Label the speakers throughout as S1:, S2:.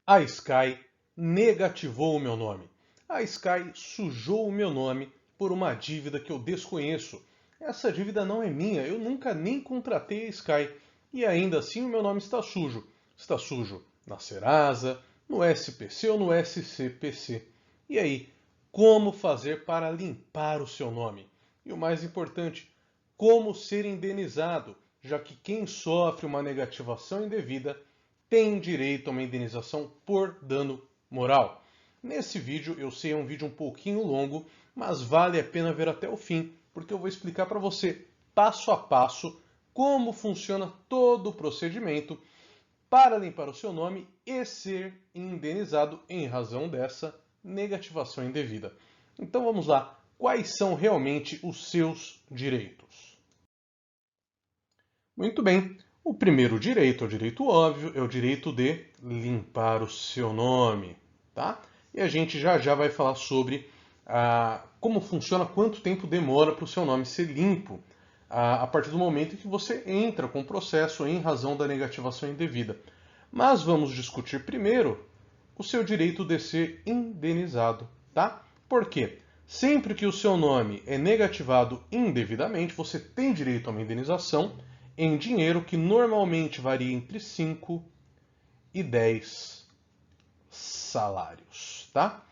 S1: A Sky negativou o meu nome. A Sky sujou o meu nome por uma dívida que eu desconheço. Essa dívida não é minha, eu nunca nem contratei a Sky. E ainda assim o meu nome está sujo. Está sujo na Serasa, no SPC ou no SCPC. E aí, como fazer para limpar o seu nome? E o mais importante, como ser indenizado, já que quem sofre uma negativação indevida tem direito a uma indenização por dano moral. Nesse vídeo, eu sei é um vídeo um pouquinho longo, mas vale a pena ver até o fim, porque eu vou explicar para você, passo a passo, como funciona todo o procedimento para limpar o seu nome e ser indenizado em razão dessa negativação indevida. Então vamos lá, quais são realmente os seus direitos? Muito bem. O primeiro direito é o direito óbvio, é o direito de limpar o seu nome, tá? E a gente já já vai falar sobre como funciona, quanto tempo demora para o seu nome ser limpo a partir do momento em que você entra com o processo em razão da negativação indevida. Mas vamos discutir primeiro o seu direito de ser indenizado, tá? Por quê? Sempre que o seu nome é negativado indevidamente, você tem direito a uma indenização em dinheiro que normalmente varia entre 5 e 10 salários, tá?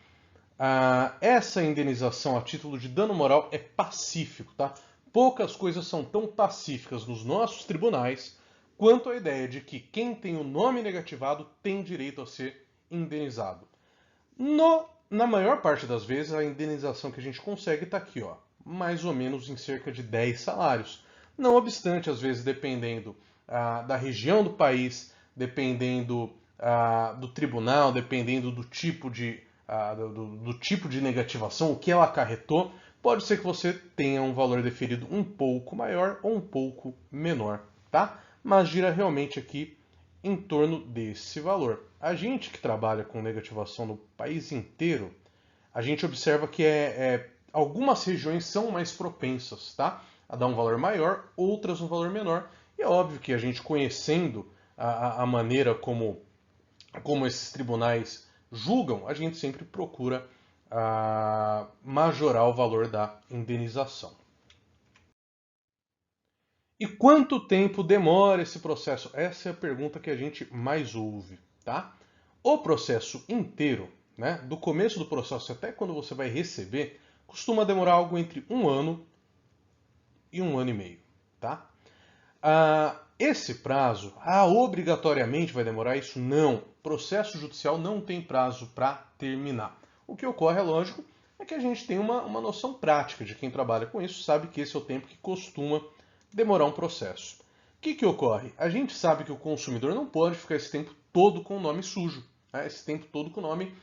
S1: Essa indenização a título de dano moral é pacífico, tá? Poucas coisas são tão pacíficas nos nossos tribunais quanto a ideia de que quem tem o nome negativado tem direito a ser indenizado. Na maior parte das vezes, a indenização que a gente consegue está aqui, ó, mais ou menos em cerca de 10 salários. Não obstante, às vezes, dependendo da região do país, dependendo do tribunal, dependendo do tipo do tipo de negativação, o que ela acarretou, pode ser que você tenha um valor deferido um pouco maior ou um pouco menor, tá? Mas gira realmente aqui em torno desse valor. A gente que trabalha com negativação no país inteiro, a gente observa que algumas regiões são mais propensas, tá? A dar um valor maior, outras um valor menor. E é óbvio que a gente conhecendo a maneira como esses tribunais julgam, a gente sempre procura majorar o valor da indenização. E quanto tempo demora esse processo? Essa é a pergunta que a gente mais ouve, tá? O processo inteiro, né, do começo do processo até quando você vai receber, costuma demorar algo entre 1 ano e 1 ano e meio, tá? Esse prazo, obrigatoriamente vai demorar isso? Não. Processo judicial não tem prazo para terminar. O que ocorre, é lógico, é que a gente tem uma noção prática de quem trabalha com isso, sabe que esse é o tempo que costuma demorar um processo. O que ocorre? A gente sabe que o consumidor não pode ficar esse tempo todo com o nome sujo, né? Esse tempo todo com o nome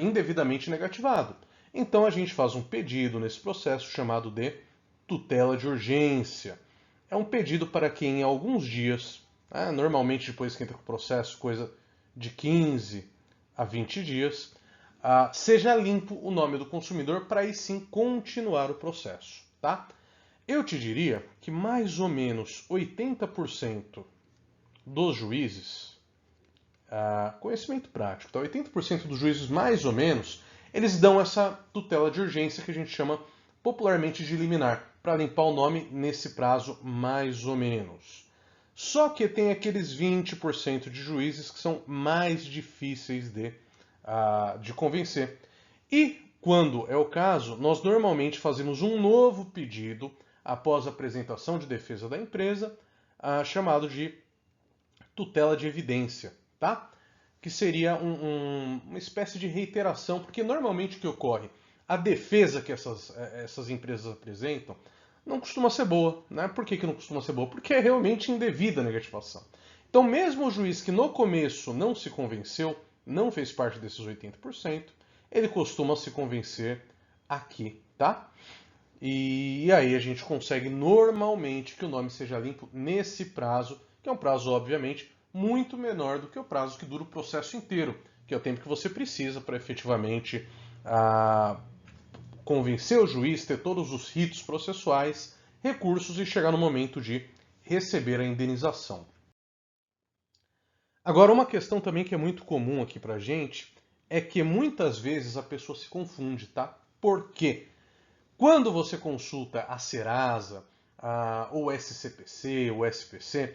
S1: indevidamente negativado. Então a gente faz um pedido nesse processo chamado de tutela de urgência. É um pedido para que em alguns dias, normalmente depois que entra com o processo, coisa de 15 a 20 dias, seja limpo o nome do consumidor para aí sim continuar o processo, tá? Eu te diria que mais ou menos 80% dos juízes, conhecimento prático, tá? 80% dos juízes mais ou menos, eles dão essa tutela de urgência que a gente chama popularmente de liminar, para limpar o nome nesse prazo mais ou menos. Só que tem aqueles 20% de juízes que são mais difíceis de convencer. E, quando é o caso, nós normalmente fazemos um novo pedido após a apresentação de defesa da empresa, chamado de tutela de evidência, tá? Que seria uma espécie de reiteração, porque normalmente o que ocorre, a defesa que essas empresas apresentam não costuma ser boa, né? Por que não costuma ser boa? Porque é realmente indevida a negativação. Então, mesmo o juiz que no começo não se convenceu, não fez parte desses 80%, ele costuma se convencer aqui, tá? E aí a gente consegue normalmente que o nome seja limpo nesse prazo, que é um prazo, obviamente, muito menor do que o prazo que dura o processo inteiro, que é o tempo que você precisa para efetivamente convencer o juiz, ter todos os ritos processuais, recursos e chegar no momento de receber a indenização. Agora, uma questão também que é muito comum aqui pra gente é que muitas vezes a pessoa se confunde, tá? Por quê? Quando você consulta a Serasa, ou SCPC, ou SPC,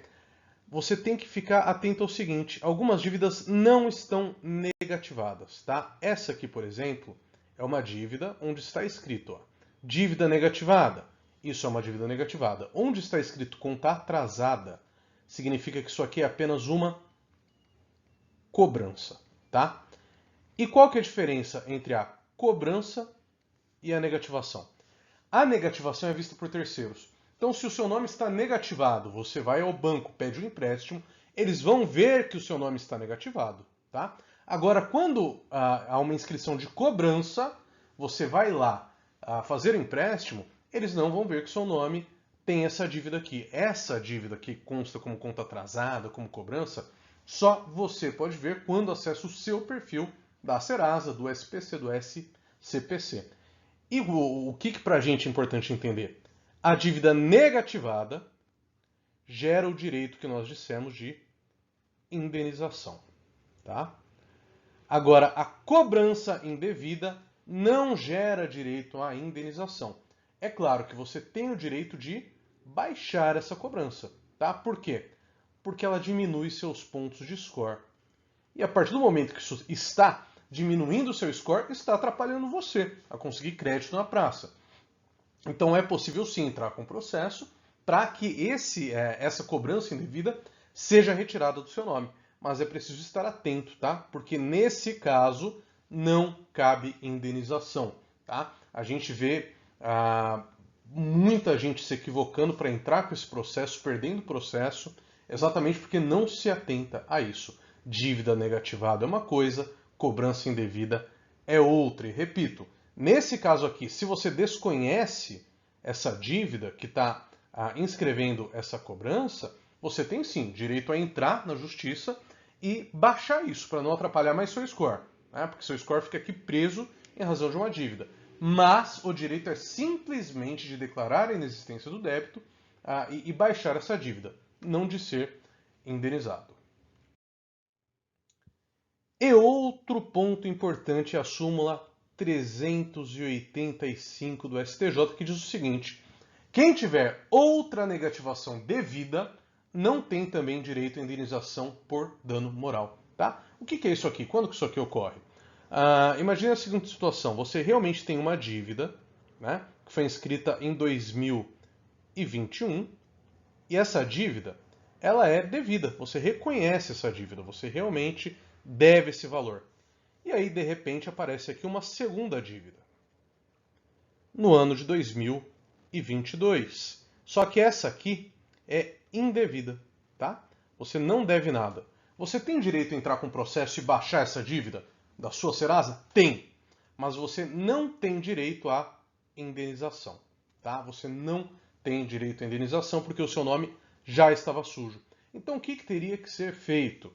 S1: você tem que ficar atento ao seguinte: algumas dívidas não estão negativadas, tá? Essa aqui, por exemplo, é uma dívida onde está escrito, ó, dívida negativada. Isso é uma dívida negativada. Onde está escrito conta atrasada, significa que isso aqui é apenas uma cobrança, tá? E qual que é a diferença entre a cobrança e a negativação? A negativação é vista por terceiros. Então, se o seu nome está negativado, você vai ao banco, pede um empréstimo, eles vão ver que o seu nome está negativado, tá? Agora, quando há uma inscrição de cobrança, você vai lá fazer o empréstimo, eles não vão ver que o seu nome tem essa dívida aqui. Essa dívida que consta como conta atrasada, como cobrança, só você pode ver quando acessa o seu perfil da Serasa, do SPC, do SCPC. E o que para a gente é importante entender? A dívida negativada gera o direito que nós dissemos de indenização, tá? Agora, a cobrança indevida não gera direito à indenização. É claro que você tem o direito de baixar essa cobrança, tá? Por quê? Porque ela diminui seus pontos de score. E a partir do momento que isso está diminuindo o seu score, está atrapalhando você a conseguir crédito na praça. Então é possível sim entrar com processo para que essa cobrança indevida seja retirada do seu nome. Mas é preciso estar atento, tá? Porque nesse caso não cabe indenização, tá? A gente vê muita gente se equivocando para entrar com esse processo, perdendo o processo, exatamente porque não se atenta a isso. Dívida negativada é uma coisa, cobrança indevida é outra. E repito, nesse caso aqui, se você desconhece essa dívida que está inscrevendo essa cobrança, você tem sim direito a entrar na justiça e baixar isso para não atrapalhar mais seu score, né? Porque seu score fica aqui preso em razão de uma dívida. Mas o direito é simplesmente de declarar a inexistência do débito e baixar essa dívida, não de ser indenizado. E outro ponto importante é a súmula 385 do STJ, que diz o seguinte: quem tiver outra negativação devida não tem também direito à indenização por dano moral. Tá? O que é isso aqui? Quando que isso aqui ocorre? Imagine a seguinte situação: você realmente tem uma dívida, né, que foi inscrita em 2021 e essa dívida ela é devida. Você reconhece essa dívida, você realmente deve esse valor. E aí, de repente, aparece aqui uma segunda dívida no ano de 2022. Só que essa aqui é indevida, tá? Você não deve nada. Você tem direito a entrar com processo e baixar essa dívida da sua Serasa? Tem. Mas você não tem direito à indenização, tá? Você não tem direito à indenização porque o seu nome já estava sujo. Então, o que teria que ser feito?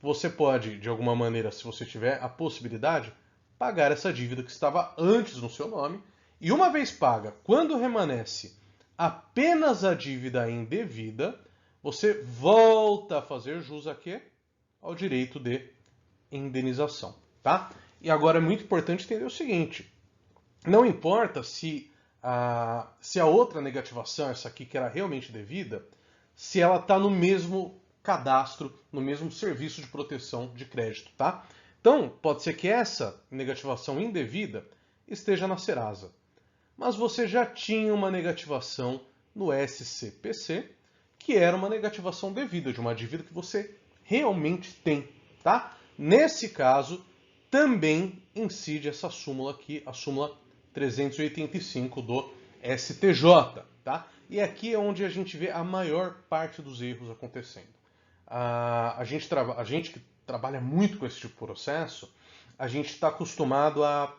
S1: Você pode, de alguma maneira, se você tiver a possibilidade, pagar essa dívida que estava antes no seu nome. E uma vez paga, quando remanesce apenas a dívida indevida, você volta a fazer jus a quê? Ao direito de indenização, tá? E agora é muito importante entender o seguinte: não importa se a outra negativação, essa aqui que era realmente devida, se ela está no mesmo cadastro, no mesmo serviço de proteção de crédito, tá? Então, pode ser que essa negativação indevida esteja na Serasa, mas você já tinha uma negativação no SCPC, que era uma negativação devida, de uma dívida que você realmente tem, tá? Nesse caso, também incide essa súmula aqui, a súmula 385 do STJ, tá? E aqui é onde a gente vê a maior parte dos erros acontecendo. A gente que trabalha muito com esse tipo de processo, a gente está acostumado a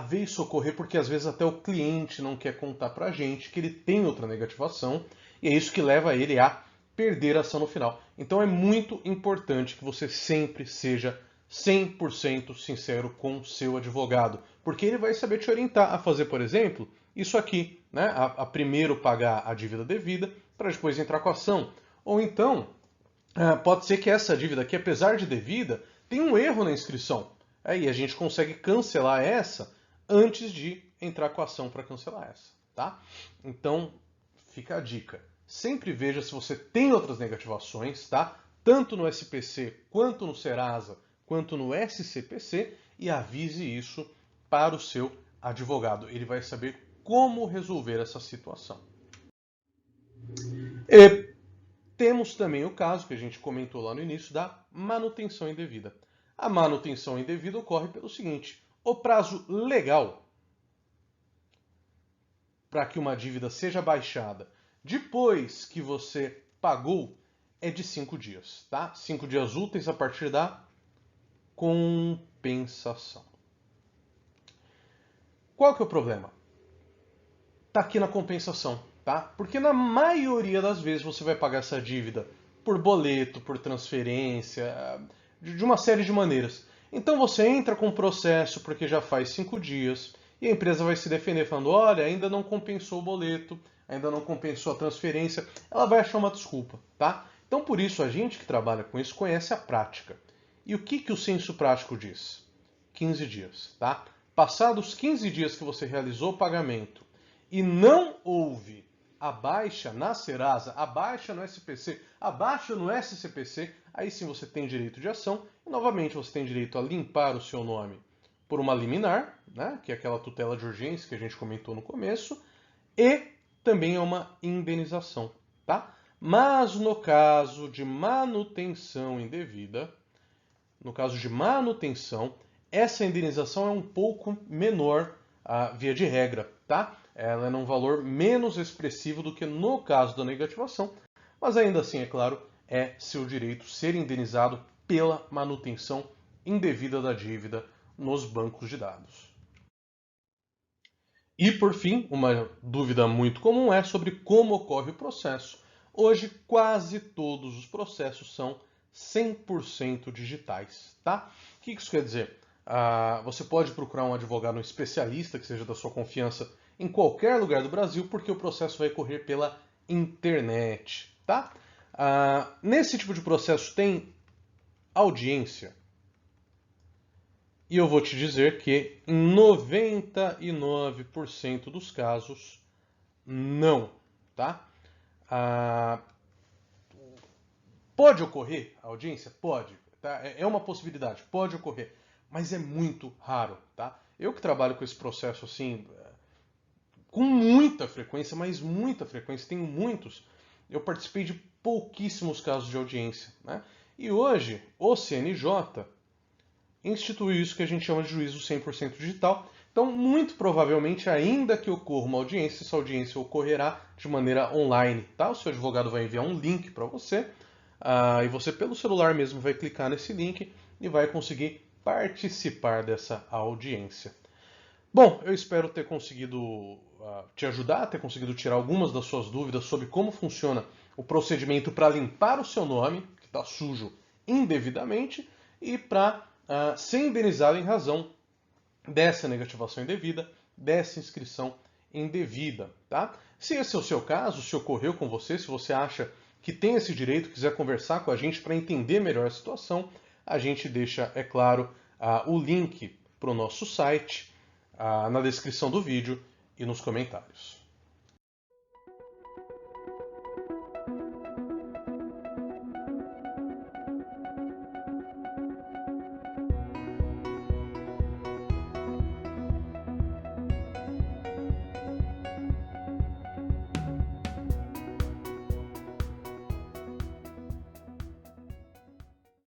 S1: ver isso ocorrer porque às vezes até o cliente não quer contar para a gente que ele tem outra negativação e é isso que leva ele a perder a ação no final. Então é muito importante que você sempre seja 100% sincero com o seu advogado, porque ele vai saber te orientar a fazer, por exemplo, isso aqui, né? A primeiro pagar a dívida devida para depois entrar com a ação. Ou então, pode ser que essa dívida aqui, apesar de devida, tenha um erro na inscrição. E a gente consegue cancelar essa antes de entrar com a ação para cancelar essa, tá? Então, fica a dica. Sempre veja se você tem outras negativações, tá? Tanto no SPC, quanto no Serasa, quanto no SCPC, e avise isso para o seu advogado. Ele vai saber como resolver essa situação. E temos também o caso que a gente comentou lá no início da manutenção indevida. A manutenção indevida ocorre pelo seguinte: o prazo legal para que uma dívida seja baixada depois que você pagou é de 5 dias, tá? 5 dias úteis a partir da compensação. Qual que é o problema? Tá aqui na compensação, tá? Porque na maioria das vezes você vai pagar essa dívida por boleto, por transferência, de uma série de maneiras. Então você entra com o processo porque já faz 5 dias e a empresa vai se defender falando, olha, ainda não compensou o boleto, ainda não compensou a transferência, ela vai achar uma desculpa, tá? Então por isso a gente que trabalha com isso conhece a prática. E o que o senso prático diz? 15 dias, tá? Passados 15 dias que você realizou o pagamento e não houve a baixa na Serasa, a baixa no SPC, a baixa no SCPC, aí sim você tem direito de ação e novamente você tem direito a limpar o seu nome por uma liminar, né, que é aquela tutela de urgência que a gente comentou no começo, e também é uma indenização, tá? Mas no caso de manutenção indevida, no caso de manutenção, essa indenização é um pouco menor, via de regra, tá? Ela é num valor menos expressivo do que no caso da negativação, mas ainda assim, é claro, é seu direito ser indenizado pela manutenção indevida da dívida nos bancos de dados. E por fim, uma dúvida muito comum é sobre como ocorre o processo. Hoje, quase todos os processos são 100% digitais, tá? O que isso quer dizer? Você pode procurar um advogado, um especialista que seja da sua confiança em qualquer lugar do Brasil, porque o processo vai correr pela internet, tá? Nesse tipo de processo tem audiência. E eu vou te dizer que em 99% dos casos, não, tá? Ah, pode ocorrer a audiência? Pode, tá? É uma possibilidade, pode ocorrer, mas é muito raro, tá? Eu que trabalho com esse processo assim, com muita frequência, mas muita frequência, tenho muitos, eu participei de pouquíssimos casos de audiência, né? E hoje, o CNJ instituiu isso que a gente chama de juízo 100% digital. Então, muito provavelmente, ainda que ocorra uma audiência, essa audiência ocorrerá de maneira online, tá? O seu advogado vai enviar um link para você, e você pelo celular mesmo vai clicar nesse link e vai conseguir participar dessa audiência. Bom, eu espero ter conseguido te ajudar, ter conseguido tirar algumas das suas dúvidas sobre como funciona o procedimento para limpar o seu nome, que está sujo indevidamente, e para ser indenizado em razão dessa negativação indevida, dessa inscrição indevida, tá? Se esse é o seu caso, se ocorreu com você, se você acha que tem esse direito, quiser conversar com a gente para entender melhor a situação, a gente deixa, é claro, o link para o nosso site na descrição do vídeo e nos comentários.